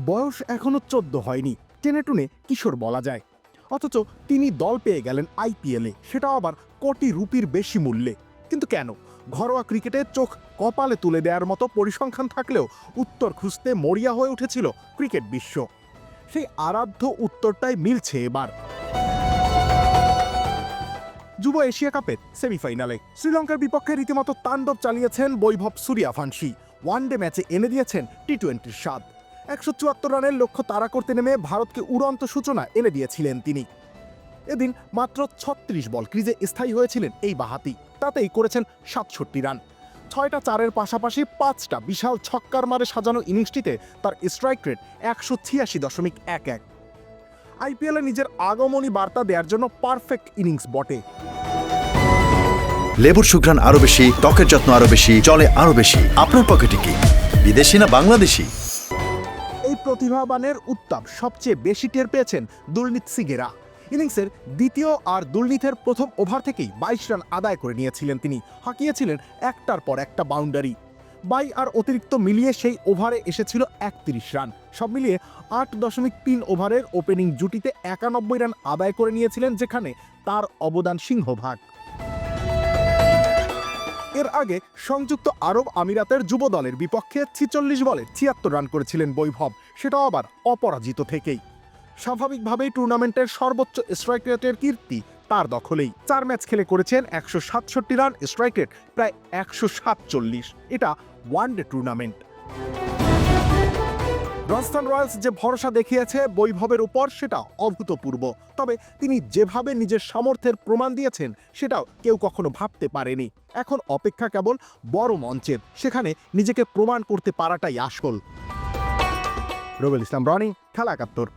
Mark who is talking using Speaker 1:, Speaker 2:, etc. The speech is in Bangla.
Speaker 1: বয়স এখনো 14 হয়নি, টেনে টুনে কিশোর বলা যায়। অথচ তিনি দল পেয়ে গেলেন আইপিএলে, সেটাও আবার কোটি রুপির বেশি মূল্যে। কিন্তু কেন? ঘরোয়া ক্রিকেটে চোখ কপালে তুলে দেওয়ার মতো পরিসংখ্যান থাকলেও উত্তর খুঁজতে মরিয়া হয়ে উঠেছিল ক্রিকেট বিশ্ব। সেই আরাধ্য উত্তরটাই মিলছে এবার। যুব এশিয়া কাপের সেমিফাইনালে শ্রীলঙ্কার বিপক্ষে রীতিমতো তাণ্ডব চালিয়েছেন বৈভব সূর্যবংশী। ওয়ানডে ম্যাচে এনে দিয়েছেন টি-20-র স্বাদ। 174 রানের লক্ষ্য তাড়া করতে নেমে ভারতকে উড়ন্ত সূচনা এনে দিয়েছিলেন তিনি। এদিন মাত্র 36 বল ক্রিজে স্থায়ী হয়েছিলেন এই বাঁহাতি, তাতেই করেছেন 67 রান। 6টা চারের পাশাপাশি 5টা বিশাল ছক্কার মারে সাজানো ইনিংসটিতে তার স্ট্রাইক রেট 186.11। আইপিএলে নিজের আগমনী বার্তা দেওয়ার জন্য পারফেক্ট ইনিংস বটে।
Speaker 2: লেবুর সুঘ্রাণ আরো বেশি, ত্বকের যত্ন আরো বেশি, চলে আরো বেশি। আপনার পকেটে কি বিদেশি না বাংলাদেশি?
Speaker 1: এই প্রতিভাবানের উত্তাপ সবচেয়ে বেশি টের পেয়েছেন দুলনিত সিগেরা। ইনিংসের দ্বিতীয় আর দুলনিতের প্রথম ওভার থেকেই 22 রান আদায় করে নিয়েছিলেন তিনি। হাঁকিয়েছিলেন একটার পর একটা বাউন্ডারি। 22 আর অতিরিক্ত মিলিয়ে সেই ওভারে এসেছিল 31 রান। সব মিলিয়ে 8.3 ওভারের ওপেনিং জুটিতে 91 রান আদায় করে নিয়েছিলেন, যেখানে তার অবদান সিংহভাগ। এর আগে সংযুক্ত আরব আমিরাতের যুব দলের বিপক্ষে 46 বলে 76 রান করেছিলেন বৈভব, সেটাও আবার অপরাজিত থেকেই। স্বাভাবিকভাবেই টুর্নামেন্টের সর্বোচ্চ স্ট্রাইক রেটের কীর্তি তার দখলেই। 4 ম্যাচ খেলে করেছেন 167 রান, স্ট্রাইক রেট প্রায় 147। এটা ওয়ানডে টুর্নামেন্ট। রাজস্থান রয়্যালস যে ভরসা দেখিয়েছে বৈভবের উপর, সেটা অভূতপূর্ব। তবে তিনি যেভাবে নিজের সামর্থ্যের প্রমাণ দিয়েছেন, সেটাও কেউ কখনো ভাবতে পারেনি। এখন অপেক্ষা কেবল বড় মঞ্চের, সেখানে নিজেকে প্রমাণ করতে পারাটাই আসল। রুবেল ইসলাম রনি, খেলা 71।